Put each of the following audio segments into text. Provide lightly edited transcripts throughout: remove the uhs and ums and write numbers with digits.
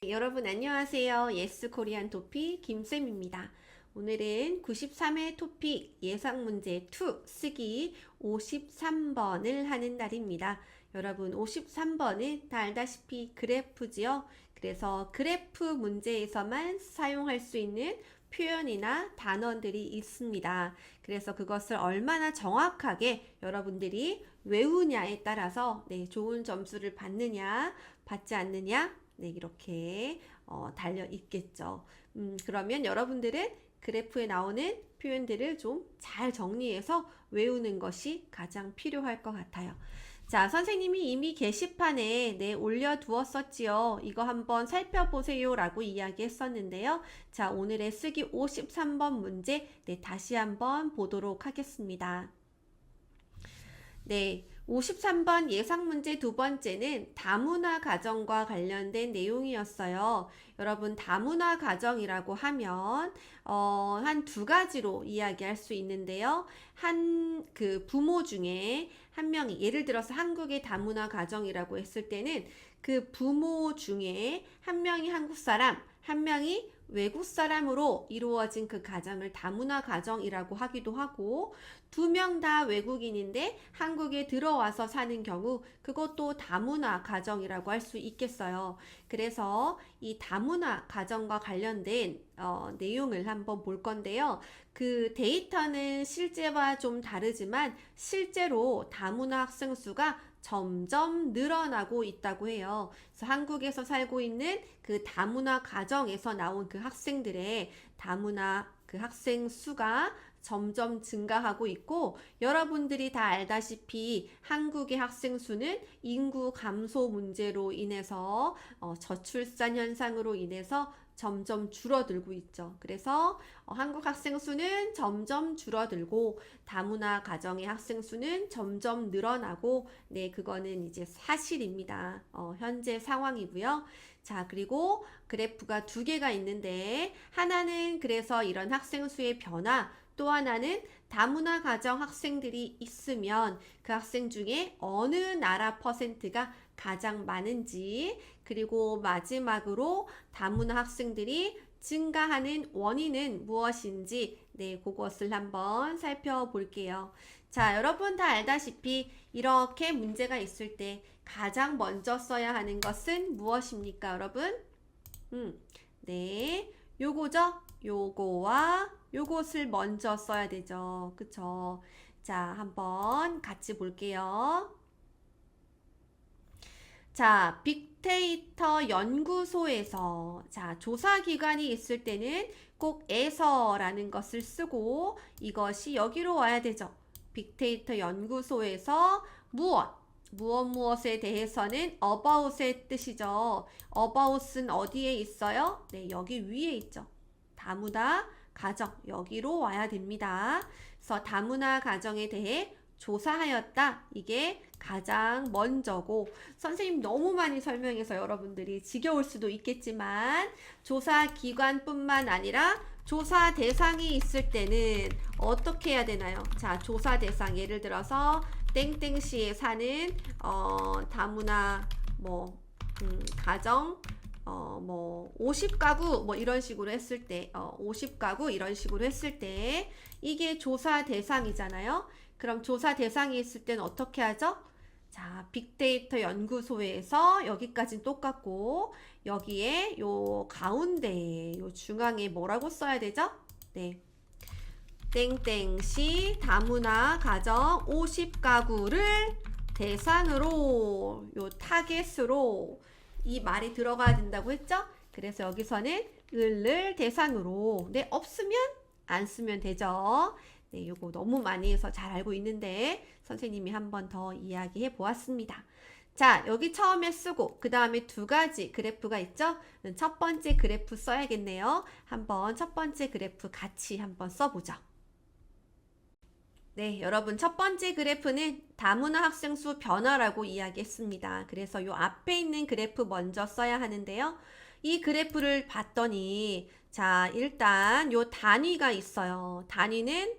여러분 안녕하세요. 예스 코리안 토픽 김쌤입니다. 오늘은 93회 토픽 예상문제 2 쓰기 53번을 하는 날입니다. 여러분 53번은 다 알다시피 그래프지요. 그래서 그래프 문제에서만 사용할 수 있는 표현이나 단어들이 있습니다. 그래서 그것을 얼마나 정확하게 여러분들이 외우냐에 따라서 좋은 점수를 받느냐 받지 않느냐 이렇게 달려 있겠죠. 그러면 여러분들은 그래프에 나오는 표현들을 좀 잘 정리해서 외우는 것이 가장 필요할 것 같아요. 자, 선생님이 이미 게시판에 올려두었었지요. 이거 한번 살펴보세요 라고 이야기했었는데요. 자, 오늘의 쓰기 53번 문제 다시 한번 보도록 하겠습니다. 53번 예상문제 두 번째는 다문화 가정과 관련된 내용이었어요. 여러분 다문화 가정이라고 하면 한 두 가지로 이야기할 수 있는데요. 그 부모 중에 한 명이 예를 들어서 한국의 다문화 가정이라고 했을 때는 그 부모 중에 한 명이 한국 사람, 한 명이 외국 사람으로 이루어진 그 가정을 다문화 가정이라고 하기도 하고, 두 명 다 외국인인데 한국에 들어와서 사는 경우 그것도 다문화 가정이라고 할 수 있겠어요. 그래서 이 다문화 가정과 관련된 내용을 한번 볼 건데요. 그 데이터는 실제와 좀 다르지만 실제로 다문화 학생 수가 점점 늘어나고 있다고 해요. 그래서 한국에서 살고 있는 그 다문화 가정에서 나온 그 학생들의 다문화 그 학생 수가 점점 증가하고 있고, 여러분들이 다 알다시피 한국의 학생 수는 인구 감소 문제로 인해서 저출산 현상으로 인해서 점점 줄어들고 있죠. 그래서 한국 학생 수는 점점 줄어들고 다문화 가정의 학생 수는 점점 늘어나고, 그거는 이제 사실입니다. 현재 상황이고요. 자, 그리고 그래프가 두 개가 있는데, 하나는 그래서 이런 학생 수의 변화, 또 하나는 다문화 가정 학생들이 있으면 그 학생 중에 어느 나라 퍼센트가 가장 많은지, 그리고 마지막으로 다문화 학생들이 증가하는 원인은 무엇인지 그것을 한번 살펴볼게요. 자, 여러분 다 알다시피 이렇게 문제가 있을 때 가장 먼저 써야 하는 것은 무엇입니까, 여러분? 요거죠? 요거와 요것을 먼저 써야 되죠. 그쵸? 자, 한번 같이 볼게요. 자, 빅데이터 연구소에서 조사기관이 있을 때는 꼭 에서라는 것을 쓰고 이것이 여기로 와야 되죠. 빅데이터 연구소에서 무엇에 대해서는 about의 뜻이죠. about은 어디에 있어요? 여기 위에 있죠. 다문화 가정, 여기로 와야 됩니다. 그래서 다문화 가정에 대해 조사하였다. 이게 가장 먼저고, 선생님 너무 많이 설명해서 여러분들이 지겨울 수도 있겠지만 조사 기관뿐만 아니라 조사 대상이 있을 때는 어떻게 해야 되나요? 자, 조사 대상 예를 들어서 땡땡시에 사는 다문화 가정 50가구 이런 식으로 했을 때 50가구 이런 식으로 했을 때 이게 조사 대상이잖아요. 그럼 조사 대상이 있을 때는 어떻게 하죠? 자, 빅데이터 연구소에서 여기까지는 똑같고 여기에 요 가운데 요 중앙에 뭐라고 써야 되죠? 땡땡시 다문화 가정 50가구를 대상으로 요 타겟으로 이 말이 들어가야 된다고 했죠? 그래서 여기서는 을을 대상으로 없으면 안 쓰면 되죠. 요거 너무 많이 해서 잘 알고 있는데 선생님이 한 번 더 이야기해 보았습니다. 자, 여기 처음에 쓰고 그 다음에 두 가지 그래프가 있죠? 첫 번째 그래프 써야겠네요. 한번 첫 번째 그래프 같이 한번 써보죠. 여러분 첫 번째 그래프는 다문화 학생 수 변화라고 이야기했습니다. 그래서 요 앞에 있는 그래프 먼저 써야 하는데요. 이 그래프를 봤더니 자, 일단 요 단위가 있어요. 단위는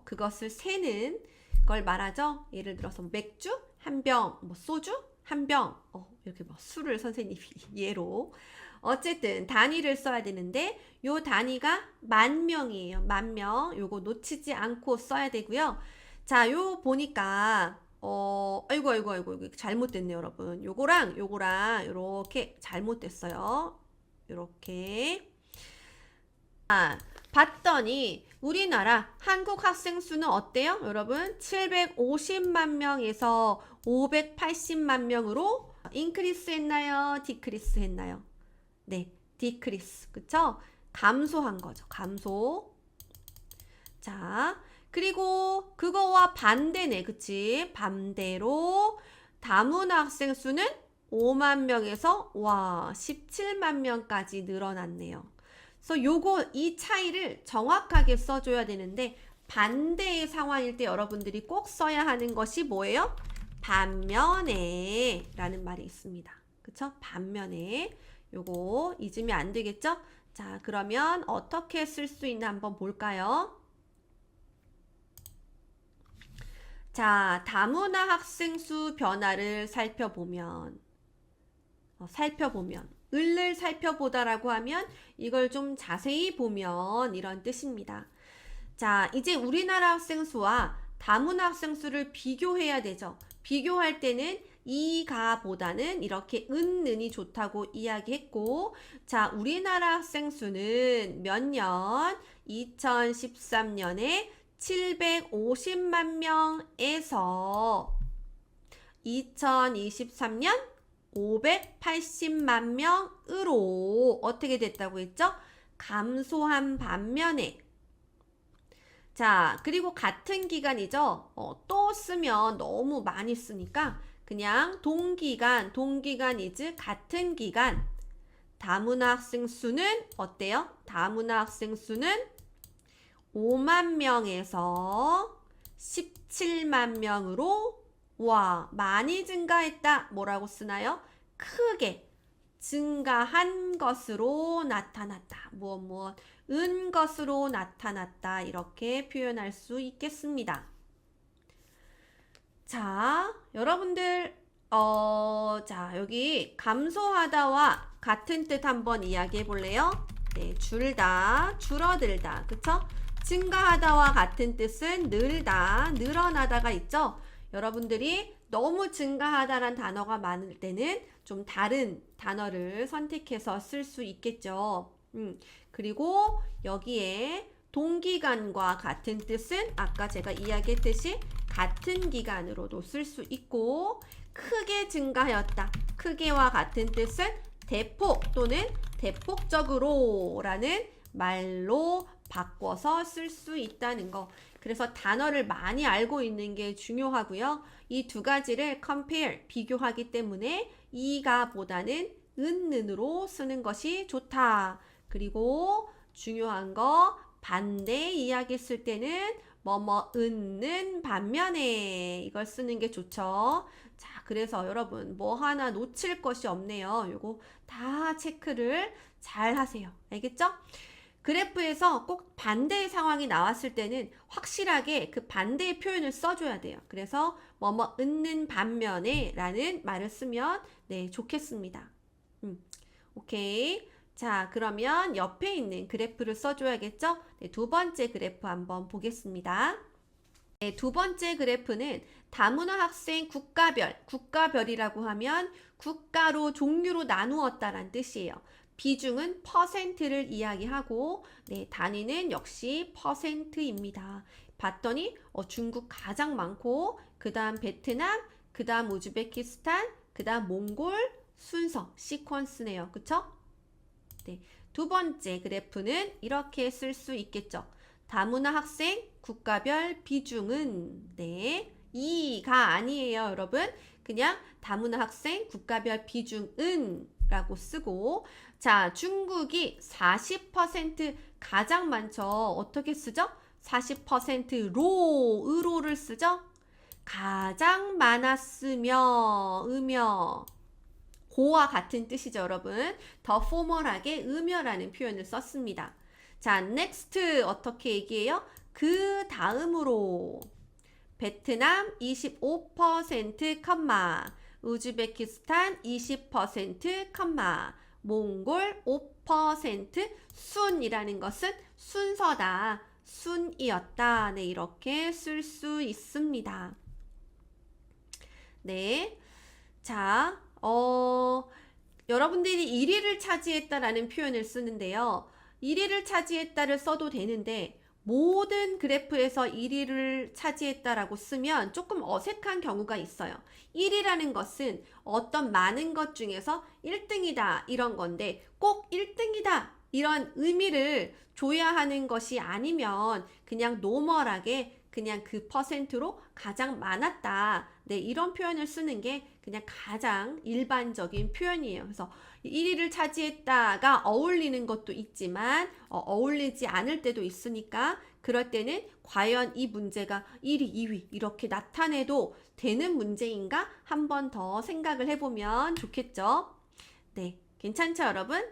그것을 세는 걸 말하죠. 예를 들어서 맥주 한 병, 뭐 소주 한 병, 이렇게 뭐 술을 선생님이 예로. 어쨌든 단위를 써야 되는데 요 단위가 10,000명이에요. 10,000명. 요거 놓치지 않고 써야 되고요. 자, 요 보니까 아이고 잘못됐네요, 여러분. 요거랑 요렇게 잘못됐어요. 요렇게. 봤더니 우리나라 한국 학생 수는 어때요? 여러분 750만 명에서 580만 명으로 인크리스 했나요? 디크리스 했나요? 네, 디크리스. 그쵸? 감소한 거죠. 감소. 자, 그리고 그거와 반대네. 그치? 반대로 다문화 학생 수는 5만 명에서 17만 명까지 늘어났네요. 그래서 이 차이를 정확하게 써줘야 되는데 반대의 상황일 때 여러분들이 꼭 써야 하는 것이 뭐예요? 반면에 라는 말이 있습니다. 그쵸? 반면에. 요거 잊으면 안 되겠죠? 자, 그러면 어떻게 쓸 수 있나 한번 볼까요? 자, 다문화 학생 수 변화를 살펴보면 을을 살펴보다라고 하면 이걸 좀 자세히 보면 이런 뜻입니다. 자, 이제 우리나라 학생 수와 다문화 학생 수를 비교해야 되죠. 비교할 때는 이가보다는 이렇게 은이 좋다고 이야기했고, 자, 우리나라 학생 수는 몇 년? 2013년에 750만 명에서 2023년 580만 명으로 어떻게 됐다고 했죠? 감소한 반면에. 자, 그리고 같은 기간이죠. 또 쓰면 너무 많이 쓰니까 그냥 동기간 is 같은 기간. 다문화 학생 수는 어때요? 다문화 학생 수는 5만 명에서 17만 명으로 많이 증가했다. 뭐라고 쓰나요? 크게 증가한 것으로 나타났다. 은 것으로 나타났다. 이렇게 표현할 수 있겠습니다. 자, 여러분들 자, 여기 감소하다와 같은 뜻 한번 이야기해 볼래요? 네, 줄다, 줄어들다. 그쵸? 증가하다와 같은 뜻은 늘다, 늘어나다가 있죠? 여러분들이 너무 증가하다란 단어가 많을 때는 좀 다른 단어를 선택해서 쓸 수 있겠죠. 그리고 여기에 동기간과 같은 뜻은 아까 제가 이야기했듯이 같은 기간으로도 쓸 수 있고, 크게 증가하였다. 크게와 같은 뜻은 대폭 또는 대폭적으로 라는 말로 바꿔서 쓸 수 있다는 거. 그래서 단어를 많이 알고 있는 게 중요하고요. 이 두 가지를 compare, 비교하기 때문에 이가보다는 은으로 쓰는 것이 좋다. 그리고 중요한 거 반대 이야기 쓸 때는 은는 반면에 이걸 쓰는 게 좋죠. 자, 그래서 여러분 뭐 하나 놓칠 것이 없네요. 요거 다 체크를 잘 하세요. 알겠죠? 그래프에서 꼭 반대의 상황이 나왔을 때는 확실하게 그 반대의 표현을 써줘야 돼요. 그래서 은는 반면에 라는 말을 쓰면 네, 좋겠습니다. 오케이. 자, 그러면 옆에 있는 그래프를 써줘야겠죠? 네, 두 번째 그래프 한번 보겠습니다. 네, 두 번째 그래프는 다문화 학생 국가별이라고 하면 국가로 종류로 나누었다란 뜻이에요. 비중은 퍼센트를 이야기하고, 네, 단위는 역시 퍼센트입니다. 봤더니 중국 가장 많고, 그 다음 베트남, 그 다음 우즈베키스탄, 그 다음 몽골 순서, 시퀀스네요. 그쵸? 네, 두 번째 그래프는 이렇게 쓸 수 있겠죠. 다문화 학생 국가별 비중은 네, 2가 아니에요, 여러분. 그냥 다문화 학생 국가별 비중은 라고 쓰고, 자, 중국이 40% 가장 많죠. 어떻게 쓰죠? 40%로, 으로를 쓰죠? 가장 많았으며, 고와 같은 뜻이죠, 여러분. 더 포멀하게 음여라는 표현을 썼습니다. 자, next 어떻게 얘기해요? 그 다음으로 베트남 25%, 우즈베키스탄 20%, 몽골 5%, 순이라는 것은 순서다, 순이었다. 네, 이렇게 쓸 수 있습니다. 네. 자, 여러분들이 1위를 차지했다라는 표현을 쓰는데요. 1위를 차지했다를 써도 되는데 모든 그래프에서 1위를 차지했다라고 쓰면 조금 어색한 경우가 있어요. 1위라는 것은 어떤 많은 것 중에서 1등이다 이런 건데 꼭 1등이다 이런 의미를 줘야 하는 것이 아니면 그냥 노멀하게 그냥 그 퍼센트로 가장 많았다. 네, 이런 표현을 쓰는 게 그냥 가장 일반적인 표현이에요. 그래서 1위를 차지했다가 어울리는 것도 있지만 어울리지 않을 때도 있으니까 그럴 때는 과연 이 문제가 1위, 2위 이렇게 나타내도 되는 문제인가 한 번 더 생각을 해보면 좋겠죠. 네, 괜찮죠, 여러분?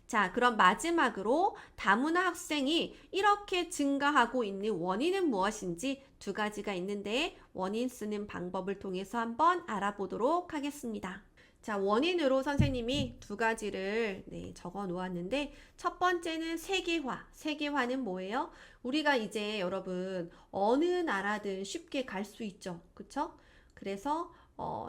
자, 그럼 마지막으로 다문화 학생이 이렇게 증가하고 있는 원인은 무엇인지 두 가지가 있는데 원인 쓰는 방법을 통해서 한번 알아보도록 하겠습니다. 자, 원인으로 선생님이 두 가지를 적어 놓았는데 첫 번째는 세계화. 세계화는 뭐예요? 우리가 이제 여러분 어느 나라든 쉽게 갈 수 있죠. 그쵸? 그래서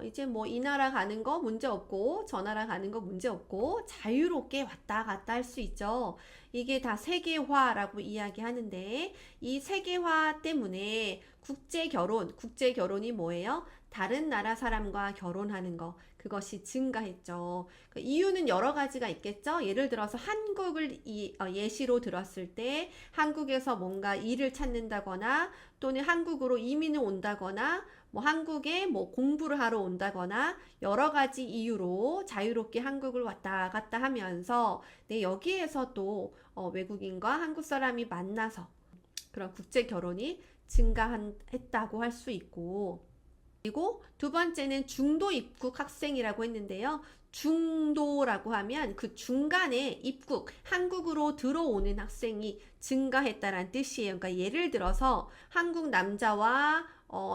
이제 뭐 이 나라 가는 거 문제 없고 저 나라 가는 거 문제 없고 자유롭게 왔다 갔다 할 수 있죠. 이게 다 세계화라고 이야기하는데 이 세계화 때문에 국제 결혼이 뭐예요? 다른 나라 사람과 결혼하는 거 그것이 증가했죠. 그 이유는 여러 가지가 있겠죠. 예를 들어서 한국을 예시로 들었을 때 한국에서 뭔가 일을 찾는다거나 또는 한국으로 이민을 온다거나 뭐 한국에 뭐 공부를 하러 온다거나 여러 가지 이유로 자유롭게 한국을 왔다 갔다 하면서 여기에서 또 외국인과 한국 사람이 만나서 그런 국제 결혼이 증가했다고 할 수 있고 그리고 두 번째는 중도 입국 학생이라고 했는데요. 중도라고 하면 그 중간에 입국, 한국으로 들어오는 학생이 증가했다는 뜻이에요. 그러니까 예를 들어서 한국 남자와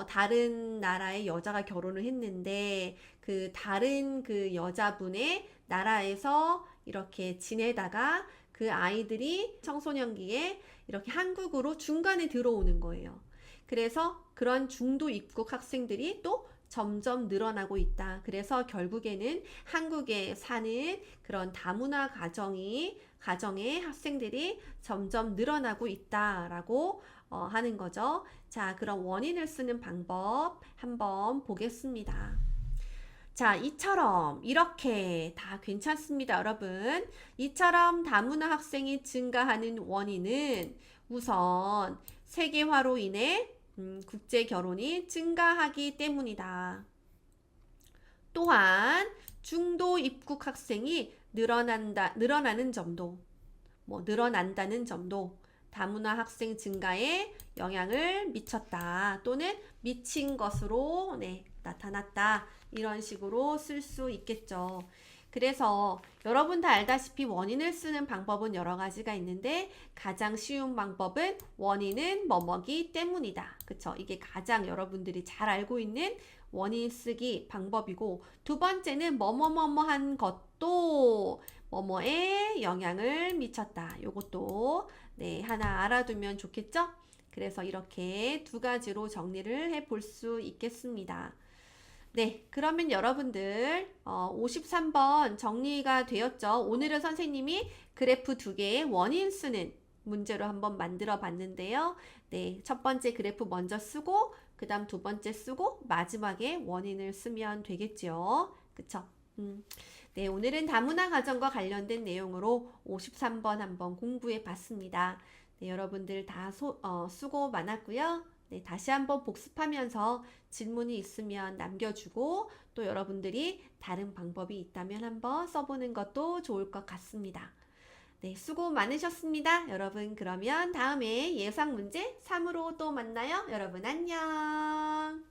다른 나라의 여자가 결혼을 했는데 그 다른 그 여자분의 나라에서 이렇게 지내다가 그 아이들이 청소년기에 이렇게 한국으로 중간에 들어오는 거예요. 그래서 그런 중도 입국 학생들이 또 점점 늘어나고 있다. 그래서 결국에는 한국에 사는 그런 다문화 가정의 학생들이 점점 늘어나고 있다라고 하는 거죠. 자, 그럼 원인을 쓰는 방법 한번 보겠습니다. 자, 이처럼 이렇게 다 괜찮습니다, 여러분. 이처럼 다문화 학생이 증가하는 원인은 우선 세계화로 인해 국제 결혼이 증가하기 때문이다. 또한 중도 입국 학생이 늘어난다는 점도 다문화 학생 증가에 영향을 미쳤다 또는 미친 것으로 나타났다 이런 식으로 쓸 수 있겠죠. 그래서 여러분 다 알다시피 원인을 쓰는 방법은 여러 가지가 있는데 가장 쉬운 방법은 원인은 뭐뭐기 때문이다. 그쵸? 이게 가장 여러분들이 잘 알고 있는 원인 쓰기 방법이고 두 번째는 뭐뭐뭐뭐한 것도 뭐뭐에 영향을 미쳤다. 요것도 하나 알아두면 좋겠죠? 그래서 이렇게 두 가지로 정리를 해볼 수 있겠습니다. 네, 그러면 여러분들 53번 정리가 되었죠. 오늘은 선생님이 그래프 두 개의 원인 쓰는 문제로 한번 만들어 봤는데요. 네, 첫 번째 그래프 먼저 쓰고 그 다음 두 번째 쓰고 마지막에 원인을 쓰면 되겠죠. 그쵸? 네, 오늘은 다문화 가정과 관련된 내용으로 53번 한번 공부해 봤습니다. 네, 여러분들 다 수고 많았고요. 네, 다시 한번 복습하면서 질문이 있으면 남겨주고 또 여러분들이 다른 방법이 있다면 한번 써보는 것도 좋을 것 같습니다. 네, 수고 많으셨습니다. 여러분 그러면 다음에 예상 문제 3으로 또 만나요. 여러분 안녕.